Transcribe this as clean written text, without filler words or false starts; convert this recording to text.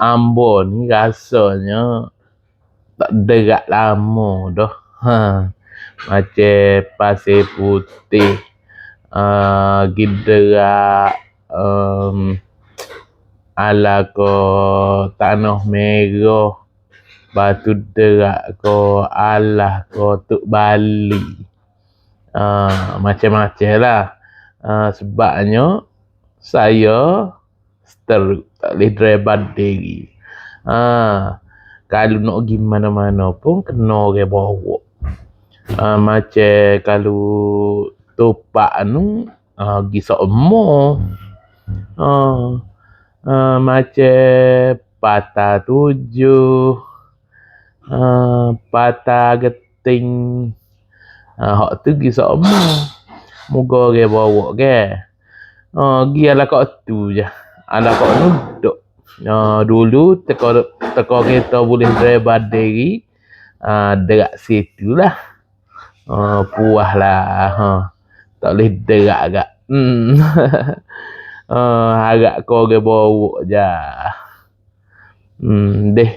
Ambo ni rasanya tak derak lama dah. Macam pasir putih, giderak, ala ko tanah merah, batu derak ko alah ko tuk Bali. Macam-macam lah. Sebabnya saya teruk tak boleh drive diri. Kalau nak pergi mana-mana pun kena orang bawa. Macam kalau topak nu pergi seumur. Macam patah tujuh, patah geting, hak tu pergi seumur. Moga orang bawa ke. Pergi ala kat tu je. Ala kat nu duk. Dulu teko kereta boleh drive diri. Derak situ lah. Puas lah. Tak boleh derak agak. Harap kau orang bawa je. Deh.